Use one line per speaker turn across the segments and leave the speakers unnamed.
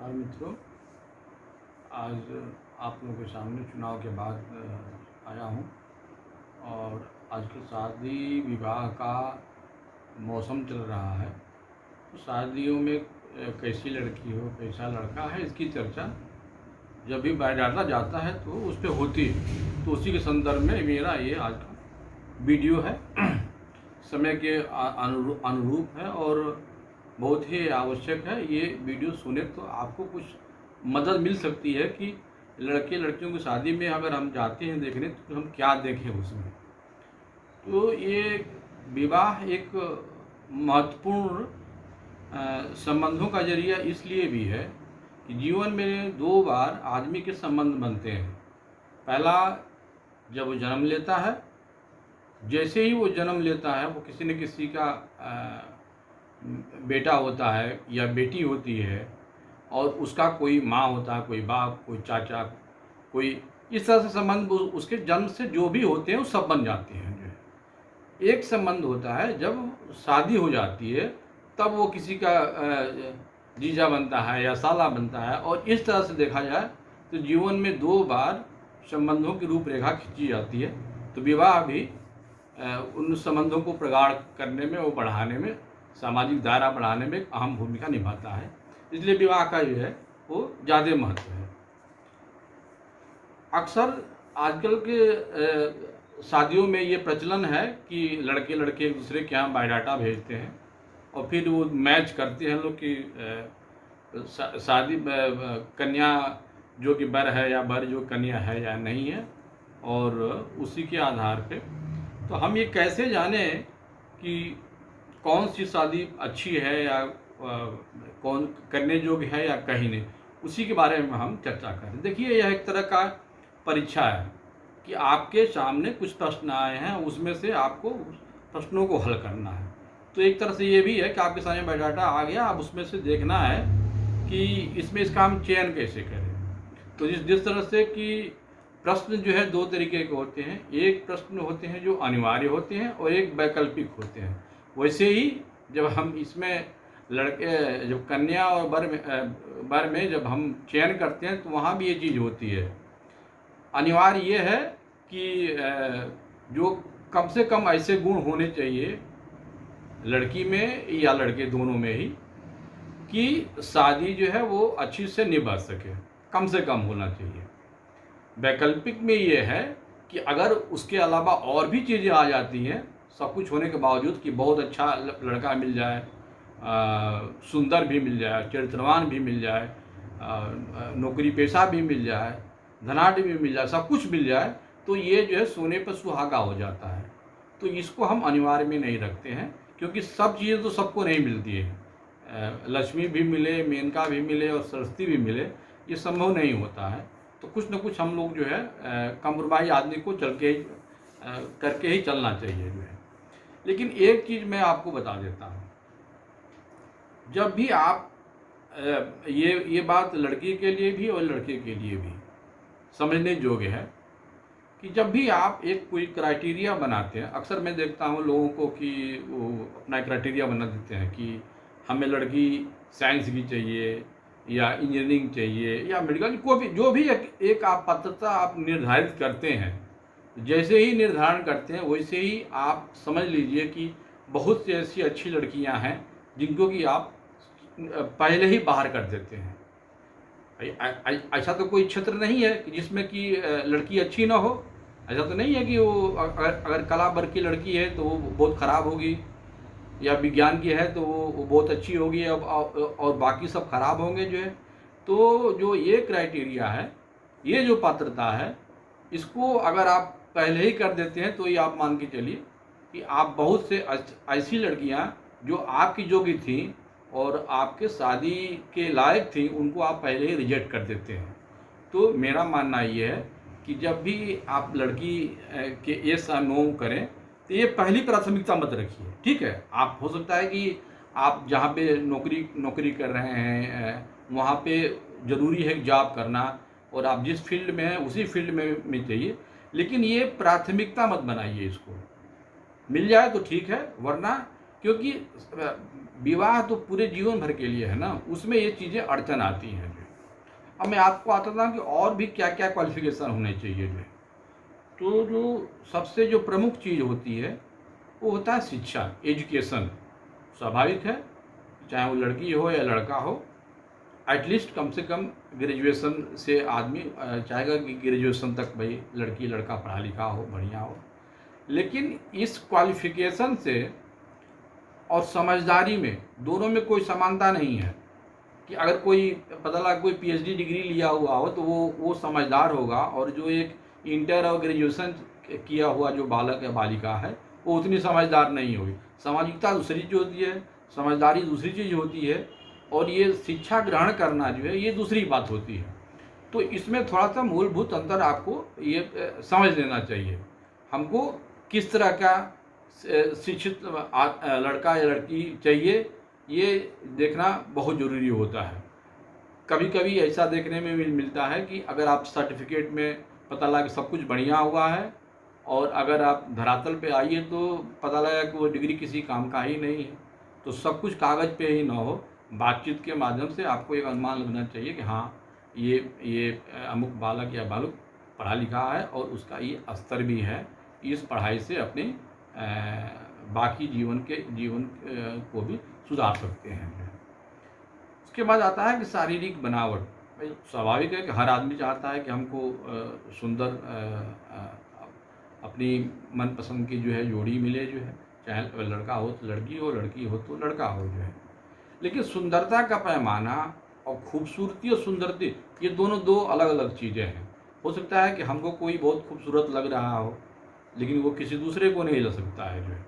और मित्रों, आज आप लोगों के सामने चुनाव के बाद आया हूँ और आजकल शादी विवाह का मौसम चल रहा है। तो शादियों में कैसी लड़की हो, कैसा लड़का है, इसकी चर्चा जब भी बायोडाटा जाता है तो उस पर होती है। तो उसी के संदर्भ में मेरा ये आज का वीडियो है। समय के अनुरूप है और बहुत ही आवश्यक है। ये वीडियो सुने तो आपको कुछ मदद मिल सकती है कि लड़के लड़कियों की शादी में अगर हम जाते हैं देखने तो हम क्या देखें उसमें। तो ये विवाह एक महत्वपूर्ण संबंधों का जरिया इसलिए भी है कि जीवन में दो बार आदमी के संबंध बनते हैं। पहला, जब वो जन्म लेता है, जैसे ही वो जन्म लेता है वो किसी न किसी का बेटा होता है या बेटी होती है और उसका कोई माँ होता है, कोई बाप, कोई चाचा, कोई इस तरह से संबंध उसके जन्म से जो भी होते हैं वो सब बन जाते हैं। जो है एक संबंध होता है जब शादी हो जाती है तब वो किसी का जीजा बनता है या साला बनता है। और इस तरह से देखा जाए तो जीवन में दो बार संबंधों की रूपरेखा खींची जाती है। तो विवाह भी उन संबंधों को प्रगाढ़ करने में और बढ़ाने में, सामाजिक दायरा बढ़ाने में एक अहम भूमिका निभाता है। इसलिए विवाह का जो है वो ज़्यादा महत्व है। अक्सर आजकल के शादियों में ये प्रचलन है कि लड़के लड़के एक दूसरे के यहाँ बायोडाटा भेजते हैं और फिर वो मैच करते हैं लोग कि शादी कन्या जो कि बर है या बर जो कन्या है या नहीं है, और उसी के आधार पे तो हम ये कैसे जाने कि कौन सी शादी अच्छी है या कौन करने योग्य है या कहीं नहीं, उसी के बारे में हम चर्चा करें। देखिए, यह एक तरह का परीक्षा है कि आपके सामने कुछ प्रश्न आए हैं, उसमें से आपको उस प्रश्नों को हल करना है। तो एक तरह से ये भी है कि आपके सामने बायोडाटा आ गया, अब उसमें से देखना है कि इसमें इसका हम चयन कैसे करें। तो जिस तरह से कि प्रश्न जो है दो तरीके के होते हैं। एक प्रश्न होते हैं जो अनिवार्य होते हैं और एक वैकल्पिक होते हैं। वैसे ही जब हम इसमें लड़के जब कन्या और बर में जब हम चयन करते हैं तो वहाँ भी ये चीज़ होती है। अनिवार्य ये है कि जो कम से कम ऐसे गुण होने चाहिए लड़की में या लड़के दोनों में ही कि शादी जो है वो अच्छी से निभा सके, कम से कम होना चाहिए। वैकल्पिक में ये है कि अगर उसके अलावा और भी चीज़ें आ जाती हैं, सब कुछ होने के बावजूद, कि बहुत अच्छा लड़का मिल जाए, सुंदर भी मिल जाए, चरित्रवान भी मिल जाए, नौकरी पेशा भी मिल जाए, धनाढ़ भी मिल जाए, सब कुछ मिल जाए, तो ये जो है सोने पर सुहागा हो जाता है। तो इसको हम अनिवार्य में नहीं रखते हैं, क्योंकि सब चीज़ें तो सबको नहीं मिलती हैं। लक्ष्मी भी मिले, मेनका भी मिले और सरस्वती भी मिले, ये संभव नहीं होता है। तो कुछ न कुछ हम लोग जो है कम्प्रोमाइज आदमी को करके ही चलना चाहिए जो है। लेकिन एक चीज़ मैं आपको बता देता हूँ, जब भी आप ये बात लड़की के लिए भी और लड़के के लिए भी समझने योग्य है कि जब भी आप एक कोई क्राइटेरिया बनाते हैं, अक्सर मैं देखता हूँ लोगों को कि वो अपना क्राइटेरिया बना देते हैं कि हमें लड़की साइंस की चाहिए या इंजीनियरिंग चाहिए या मेडिकल, कोई भी जो भी एक आप पात्रता आप निर्धारित करते हैं, जैसे ही निर्धारण करते हैं वैसे ही आप समझ लीजिए कि बहुत सी ऐसी अच्छी लड़कियां हैं जिनको कि आप पहले ही बाहर कर देते हैं। ऐसा तो कोई क्षेत्र नहीं है कि जिसमें कि लड़की अच्छी ना हो। ऐसा तो नहीं है कि वो अगर कला वर्ग की लड़की है तो वो बहुत ख़राब होगी, या विज्ञान की है तो वो बहुत अच्छी होगी, और बाकी सब खराब होंगे जो है। तो जो ये क्राइटेरिया है, ये जो पात्रता है, इसको अगर आप पहले ही कर देते हैं तो ये आप मान के चलिए कि आप बहुत से ऐसी लड़कियां जो आपकी जोगी थी और आपके शादी के लायक थी, उनको आप पहले ही रिजेक्ट कर देते हैं। तो मेरा मानना ये है कि जब भी आप लड़की के ये नो करें तो ये पहली प्राथमिकता मत रखिए, ठीक है। आप हो सकता है कि आप जहाँ पे नौकरी कर रहे हैं वहाँ पे ज़रूरी है जॉब करना, और आप जिस फील्ड में हैं उसी फील्ड में चाहिए, लेकिन ये प्राथमिकता मत बनाइए। इसको मिल जाए तो ठीक है, वरना क्योंकि विवाह तो पूरे जीवन भर के लिए है ना, उसमें ये चीज़ें अड़चन आती हैं जो। अब मैं आपको आता था कि और भी क्या क्या क्वालिफिकेशन होने चाहिए जो है। तो जो सबसे जो प्रमुख चीज़ होती है वो होता है शिक्षा, एजुकेशन। स्वाभाविक है, चाहे वो लड़की हो या लड़का हो, एटलीस्ट कम से कम ग्रेजुएशन से आदमी चाहेगा कि ग्रेजुएशन तक भाई लड़की लड़का पढ़ा लिखा हो, बढ़िया हो। लेकिन इस क्वालिफिकेशन से और समझदारी में, दोनों में कोई समानता नहीं है। कि अगर कोई पता लगा कोई पीएचडी डिग्री लिया हुआ हो तो वो समझदार होगा, और जो एक इंटर और ग्रेजुएशन किया हुआ जो बालक या बालिका है वो उतनी समझदार नहीं होगी। सामाजिकता दूसरी चीज़ होती है, समझदारी दूसरी चीज़ होती है, और ये शिक्षा ग्रहण करना जो है ये दूसरी बात होती है। तो इसमें थोड़ा सा मूलभूत अंतर आपको ये समझ लेना चाहिए। हमको किस तरह का शिक्षित लड़का या लड़की चाहिए, ये देखना बहुत ज़रूरी होता है। कभी कभी ऐसा देखने में मिलता है कि अगर आप सर्टिफिकेट में पता लगा कि सब कुछ बढ़िया हुआ है, और अगर आप धरातल पे आइए तो पता लगा कि वो डिग्री किसी काम का ही नहीं है। तो सब कुछ कागज़ पे ही ना हो, बातचीत के माध्यम से आपको एक अनुमान लगना चाहिए कि हाँ ये अमुक बालक या बालक पढ़ा लिखा है और उसका ये स्तर भी है, इस पढ़ाई से अपने बाकी जीवन को भी सुधार सकते हैं। उसके बाद आता है कि शारीरिक बनावट। भाई स्वाभाविक है कि हर आदमी चाहता है कि हमको सुंदर अपनी मनपसंद की जो है जोड़ी मिले जो है, चाहे लड़का हो तो लड़की हो, लड़की हो तो लड़का हो जो है। लेकिन सुंदरता का पैमाना और खूबसूरती और सुंदरती, ये दोनों दो अलग अलग चीज़ें हैं। हो सकता है कि हमको कोई बहुत खूबसूरत लग रहा हो, लेकिन वो किसी दूसरे को नहीं लग सकता है जो है।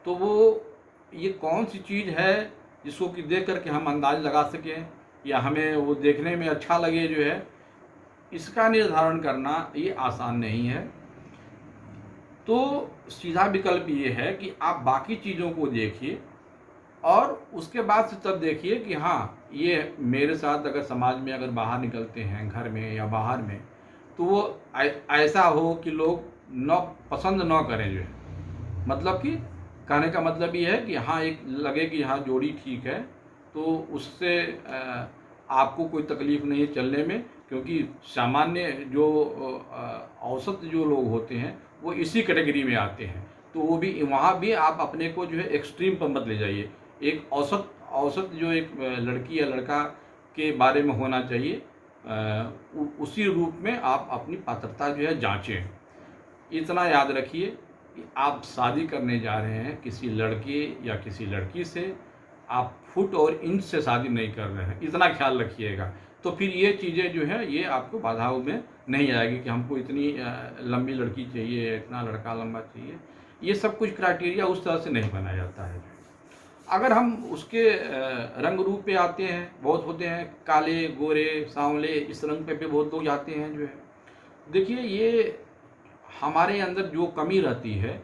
तो वो ये कौन सी चीज़ है जिसको कि देख करके हम अंदाज़ लगा सकें या हमें वो देखने में अच्छा लगे जो है, इसका निर्धारण करना ये आसान नहीं है। तो सीधा विकल्प ये है कि आप बाकी चीज़ों को देखिए और उसके बाद से तब देखिए कि हाँ, ये मेरे साथ अगर समाज में अगर बाहर निकलते हैं, घर में या बाहर में, तो वो ऐसा हो कि लोग न पसंद न करें जो है। मतलब कि कहने का मतलब ये है कि हाँ, एक लगे कि हाँ जोड़ी ठीक है, तो उससे आपको कोई तकलीफ़ नहीं है चलने में, क्योंकि सामान्य जो औसत जो लोग होते हैं वो इसी कैटेगरी में आते हैं। तो वो भी वहाँ भी आप अपने को जो है एक्सट्रीम पर मत ले जाइए। एक औसत जो एक लड़की या लड़का के बारे में होना चाहिए, उसी रूप में आप अपनी पात्रता जो है जांचें। इतना याद रखिए कि आप शादी करने जा रहे हैं किसी लड़के या किसी लड़की से, आप फुट और इंच से शादी नहीं कर रहे हैं, इतना ख्याल रखिएगा। तो फिर ये चीज़ें जो है ये आपको बाधाओं में नहीं आएगी कि हमको इतनी लंबी लड़की चाहिए, इतना लड़का लंबा चाहिए। ये सब कुछ क्राइटेरिया उस तरह से नहीं बनाया जाता है। अगर हम उसके रंग रूप पे आते हैं, बहुत होते हैं काले, गोरे, सांवले, इस रंग पे बहुत लोग जाते हैं जो है। देखिए, ये हमारे अंदर जो कमी रहती है,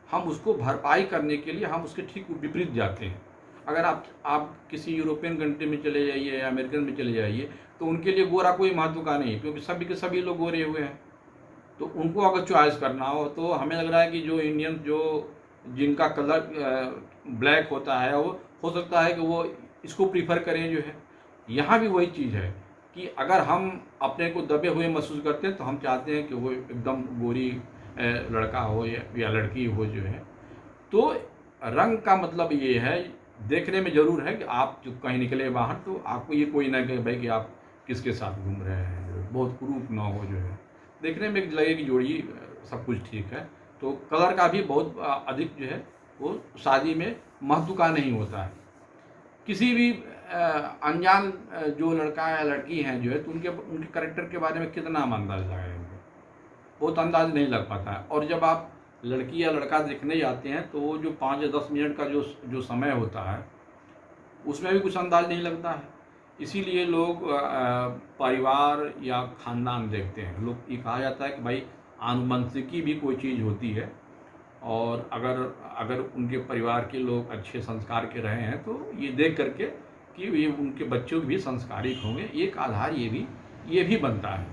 हम उसको भरपाई करने के लिए हम उसके ठीक विपरीत जाते हैं। अगर आप किसी यूरोपियन कंट्री में चले जाइए या अमेरिकन में चले जाइए, तो उनके लिए गोरा कोई महत्व का नहीं है, क्योंकि सभी के सभी लोग गोरे हुए हैं। तो उनको अगर चॉइस करना हो तो हमें लग रहा है कि जो इंडियन जिनका कलर ब्लैक होता है, वो हो सकता है कि वो इसको प्रीफर करें जो है। यहाँ भी वही चीज़ है कि अगर हम अपने को दबे हुए महसूस करते हैं तो हम चाहते हैं कि वो एकदम गोरी लड़का हो या लड़की हो जो है। तो रंग का मतलब ये है, देखने में ज़रूर है कि आप जो कहीं निकले बाहर तो आपको ये कोई ना कहे भाई कि आप किसके साथ घूम रहे हैं, जो बहुत कुरूप ना हो जो है। देखने में लगे कि जोड़ी सब कुछ ठीक है। तो कलर का भी बहुत अधिक जो है वो शादी में महत्व का नहीं होता है। किसी भी अनजान जो लड़का या लड़की हैं जो है, तो उनके कैरेक्टर के बारे में कितना हम अंदाज़ लगाएंगे, बहुत अंदाज़ नहीं लग पाता है। और जब आप लड़की या लड़का देखने जाते हैं तो वो जो 5 या 10 मिनट का जो समय होता है उसमें भी कुछ अंदाज़ नहीं लगता है। इसीलिए लोग परिवार या ख़ानदान देखते हैं। लोग ये कहा जाता है कि भाई आनुवंशिकी भी कोई चीज़ होती है, और अगर उनके परिवार के लोग अच्छे संस्कार के रहे हैं तो ये देख करके कि ये उनके बच्चों भी संस्कारिक होंगे, एक आधार ये भी बनता है।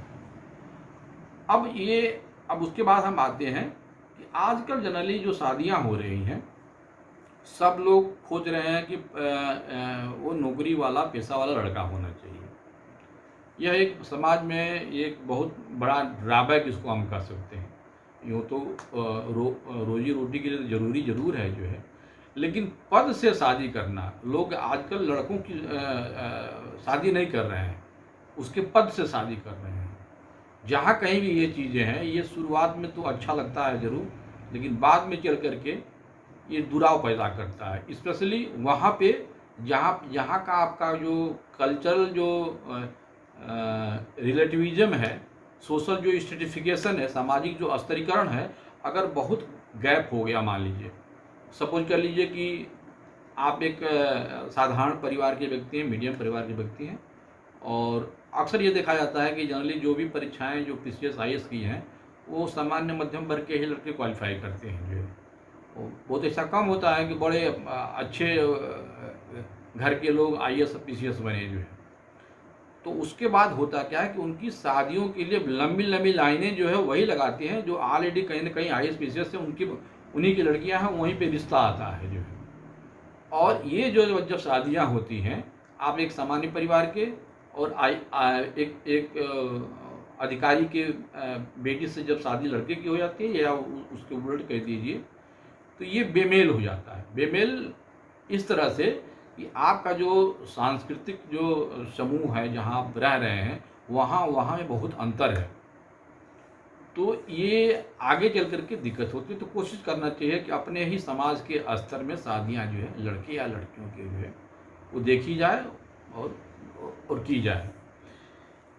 अब उसके बाद हम आते हैं कि आजकल जनरली जो शादियां हो रही हैं, सब लोग खोज रहे हैं कि वो नौकरी वाला पेशा वाला लड़का होना चाहिए। यह एक समाज में एक बहुत बड़ा ड्रॉबैक इसको हम कह सकते हैं। यूँ तो रोजी रोटी के लिए ज़रूरी ज़रूर है जो है, लेकिन पद से शादी करना, लोग आजकल लड़कों की शादी नहीं कर रहे हैं, उसके पद से शादी कर रहे हैं। जहाँ कहीं भी ये चीज़ें हैं, ये शुरुआत में तो अच्छा लगता है ज़रूर, लेकिन बाद में चल कर के ये दुराव पैदा करता है। स्पेशली वहाँ पे जहाँ यहाँ का आपका जो कल्चरल जो रिलेटिविज़्म है, सोशल जो स्ट्रेटिफिकेशन है, सामाजिक जो स्तरीकरण है, अगर बहुत गैप हो गया, मान लीजिए, सपोज कर लीजिए कि आप एक साधारण परिवार के व्यक्ति हैं, मीडियम परिवार के व्यक्ति हैं, और अक्सर ये देखा जाता है कि जनरली जो भी परीक्षाएं जो पीसीएस आईएएस की हैं, वो सामान्य मध्यम वर्ग के ही लड़के क्वालिफाई करते हैं। जो है वो बहुत ऐसा कम होता है कि बड़े अच्छे घर के लोग आईएएस पीसीएस बने जो है। तो उसके बाद होता क्या है कि उनकी शादियों के लिए लंबी लंबी लाइनें जो है वही लगाती हैं जो ऑलरेडी कहीं ना कहीं आईएएस पीसीएस से उन्हीं की लड़कियां हैं, वहीं पे रिश्ता आता है जो है। और ये जो जब शादियां होती हैं, आप एक सामान्य परिवार के और एक अधिकारी के बेटी से जब शादी लड़के की हो जाती है, या उसके उलट कह दीजिए, तो ये बेमेल हो जाता है। बेमेल इस तरह से कि आपका जो सांस्कृतिक जो समूह है जहाँ आप रह रहे हैं, वहाँ में बहुत अंतर है। तो ये आगे चल करके दिक्कत होती है। तो कोशिश करना चाहिए कि अपने ही समाज के स्तर में शादियाँ जो है लड़के या लड़कियों के जो है वो देखी जाए और की जाए।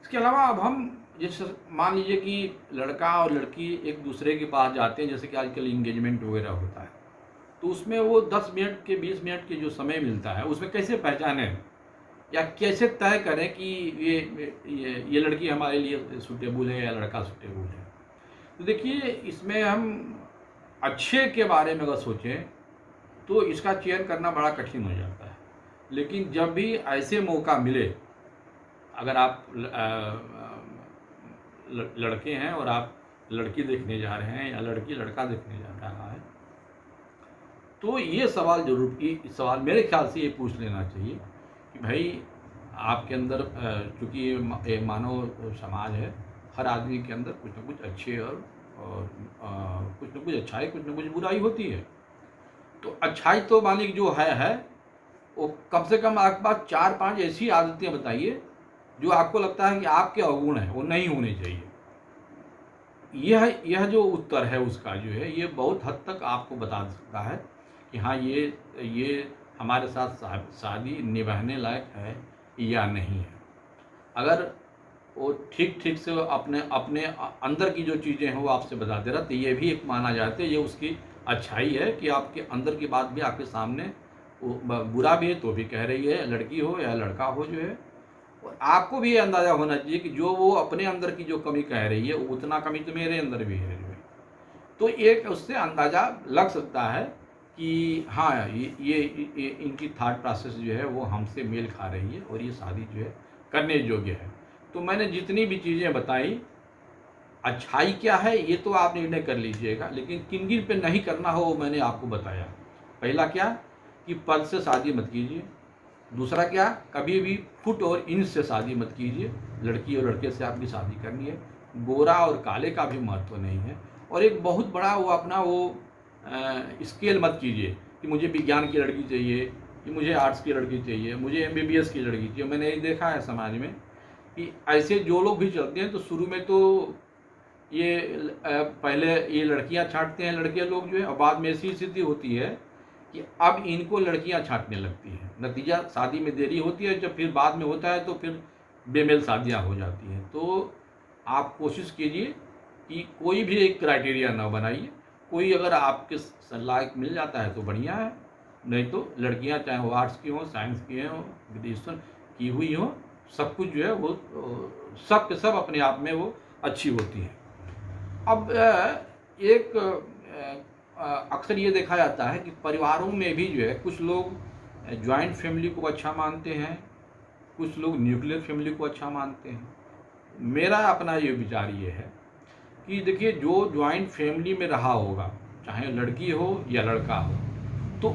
इसके अलावा अब हम जैसे मान लीजिए कि लड़का और लड़की एक दूसरे के पास जाते हैं, जैसे कि आजकल इंगेजमेंट वगैरह होता है, तो उसमें वो 10 मिनट के 20 मिनट के जो समय मिलता है, उसमें कैसे पहचानें या कैसे तय करें कि ये लड़की हमारे लिए सूटेबल है या लड़का सूटेबल है। तो देखिए, इसमें हम अच्छे के बारे में अगर सोचें तो इसका चयन करना बड़ा कठिन हो जाता है। लेकिन जब भी ऐसे मौका मिले, अगर आप लड़के हैं और आप लड़की देखने जा रहे हैं या लड़की लड़का देखने जा रहा है, तो ये सवाल सवाल मेरे ख्याल से ये पूछ लेना चाहिए कि भाई आपके अंदर, चूँकि ये मानव समाज है, हर आदमी के अंदर कुछ न कुछ अच्छे और कुछ न कुछ अच्छाई कुछ न कुछ बुराई होती है। तो अच्छाई तो मान लीजिए जो है वो कम से कम आपके पास 4-5 ऐसी आदतें बताइए जो आपको लगता है कि आपके अवगुण हैं, वो नहीं होने चाहिए। यह जो उत्तर है उसका जो है, ये बहुत हद तक आपको बता सकता है कि हाँ, ये हमारे साथ शादी निभाने लायक है या नहीं है। अगर वो ठीक से अपने अपने अंदर की जो चीज़ें हैं वो आपसे बता दे रहा, तो ये भी एक माना जाता है, ये उसकी अच्छाई है कि आपके अंदर की बात भी आपके सामने, वो बुरा भी है तो भी कह रही है, लड़की हो या लड़का हो जो है। और आपको भी ये अंदाज़ा होना चाहिए कि जो वो अपने अंदर की जो कमी कह रही है, उतना कमी तो मेरे अंदर भी है जो है। तो एक उससे अंदाज़ा लग सकता है कि हाँ, ये इनकी थॉट प्रोसेस जो है वो हमसे मेल खा रही है और ये शादी जो है करने योग्य है। तो मैंने जितनी भी चीज़ें बताई, अच्छाई क्या है ये तो आप निर्णय कर लीजिएगा, लेकिन किन किन पे नहीं करना हो वो मैंने आपको बताया। पहला क्या कि पद से शादी मत कीजिए। दूसरा क्या, कभी भी फुट और इंच से शादी मत कीजिए। लड़की और लड़के से आपकी शादी करनी है, गोरा और काले का भी महत्व नहीं है। और एक बहुत बड़ा वो अपना वो स्केल मत कीजिए कि मुझे विज्ञान की लड़की चाहिए, कि मुझे आर्ट्स की लड़की चाहिए, मुझे एमबीबीएस की लड़की चाहिए। मैंने ये देखा है समाज में कि ऐसे जो लोग भी चलते हैं, तो शुरू में तो ये पहले ये लड़कियां छांटते हैं लड़के लोग जो है, और बाद में ऐसी स्थिति होती है कि अब इनको लड़कियां छांटने लगती हैं। नतीजा शादी में देरी होती है, जब फिर बाद में होता है तो फिर बेमेल शादियां हो जाती हैं। तो आप कोशिश कीजिए कि कोई भी एक क्राइटेरिया ना बनाइए। कोई अगर आपके लायक मिल जाता है तो बढ़िया है, नहीं तो लड़कियां चाहे वो आर्ट्स की हों, साइंस की हों, ग्रेजुएशन की हुई हों, सब कुछ जो है वो सब के सब अपने आप में वो अच्छी होती हैं। अब एक अक्सर ये देखा जाता है कि परिवारों में भी जो है कुछ लोग जॉइंट फैमिली को अच्छा मानते हैं, कुछ लोग न्यूक्लियर फैमिली को अच्छा मानते हैं। मेरा अपना ये विचार ये है कि देखिए, जो जॉइंट फैमिली में रहा होगा, चाहे लड़की हो या लड़का हो, तो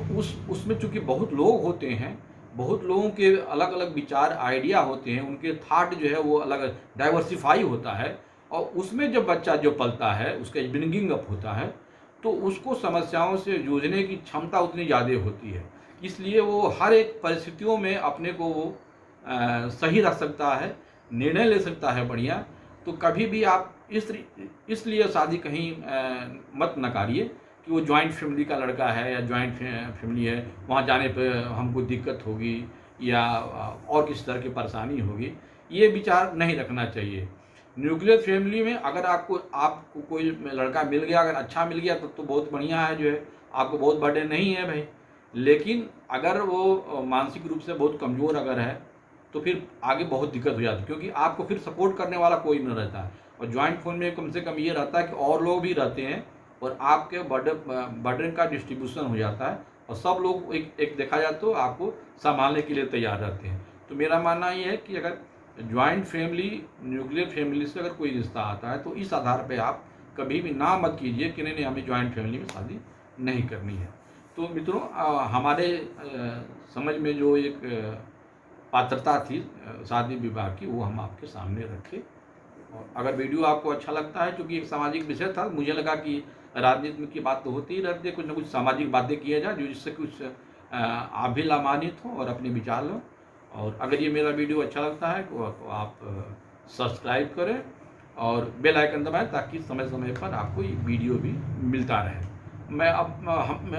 उसमें चूँकि बहुत लोग होते हैं, बहुत लोगों के अलग अलग विचार आइडिया होते हैं, उनके थाट जो है वो अलग डाइवर्सिफाई होता है, और उसमें जब बच्चा जो पलता है उसका ब्रिंगिंग अप होता है तो उसको समस्याओं से जूझने की क्षमता उतनी ज़्यादा होती है। इसलिए वो हर एक परिस्थितियों में अपने को वो सही रख सकता है, निर्णय ले सकता है बढ़िया। तो कभी भी आप इसलिए शादी कहीं मत नकारिए कि वो जॉइंट फैमिली का लड़का है या जॉइंट फैमिली है, वहाँ जाने पे हमको दिक्कत होगी या और किसी तरह की परेशानी होगी, ये विचार नहीं रखना चाहिए। न्यूक्लियर फैमिली में अगर आपको कोई लड़का मिल गया, अगर अच्छा मिल गया तब तो बहुत बढ़िया है, जो है आपको बहुत बर्डन नहीं है भाई। लेकिन अगर वो मानसिक रूप से बहुत कमज़ोर अगर है तो फिर आगे बहुत दिक्कत हो जाती है, क्योंकि आपको फिर सपोर्ट करने वाला कोई नहीं रहता है। और जॉइंट फैमिली में कम से कम ये रहता है कि और लोग भी रहते हैं और आपके बर्डन का डिस्ट्रीब्यूशन हो जाता है, और सब लोग एक देखा जाए तो आपको संभालने के लिए तैयार रहते हैं। तो मेरा मानना ये है कि अगर जॉइंट फैमिली न्यूक्लियर फैमिली से अगर कोई रिश्ता आता है तो इस आधार पे आप कभी भी ना मत कीजिए कि नहीं हमें जॉइंट फैमिली में शादी नहीं करनी है। तो मित्रों, हमारे समझ में जो एक पात्रता थी शादी विवाह की, वो हम आपके सामने रखे। और अगर वीडियो आपको अच्छा लगता है, क्योंकि एक सामाजिक विषय था, मुझे लगा कि राजनीति की बात तो होती ही रहती है, कुछ ना कुछ सामाजिक बातें किया जाए जो जिससे कुछ आप भी लाभान्वित हो और अपने विचार लो। और अगर ये मेरा वीडियो अच्छा लगता है तो आप सब्सक्राइब करें और बेल आइकन दबाएं ताकि समय समय पर आपको ये वीडियो भी मिलता रहे।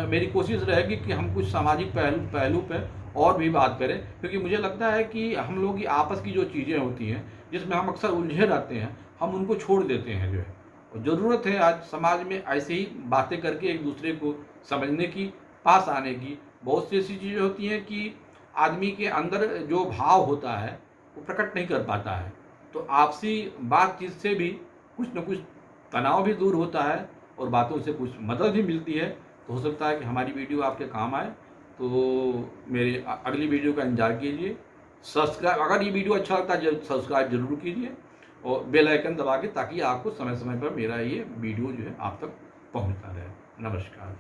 मेरी कोशिश रहेगी कि हम कुछ सामाजिक पहलू पे और भी बात करें, क्योंकि मुझे लगता है कि हम लोग की आपस की जो चीज़ें होती हैं जिसमें हम अक्सर उलझे रहते हैं, हम उनको छोड़ देते हैं जो है। और ज़रूरत है आज समाज में ऐसे ही बातें करके एक दूसरे को समझने की, पास आने की। बहुत सी ऐसी चीज़ें होती हैं कि आदमी के अंदर जो भाव होता है वो प्रकट नहीं कर पाता है, तो आपसी बातचीत से भी कुछ न कुछ तनाव भी दूर होता है और बातों से कुछ मदद भी मिलती है। तो हो सकता है कि हमारी वीडियो आपके काम आए। तो मेरी अगली वीडियो का इंतजार कीजिए। सब्सक्राइब, अगर ये वीडियो अच्छा लगता है सब्सक्राइब जरूर कीजिए और बेल आइकन दबा के, ताकि आपको समय समय पर मेरा ये वीडियो जो है आप तक पहुंचता रहे। नमस्कार।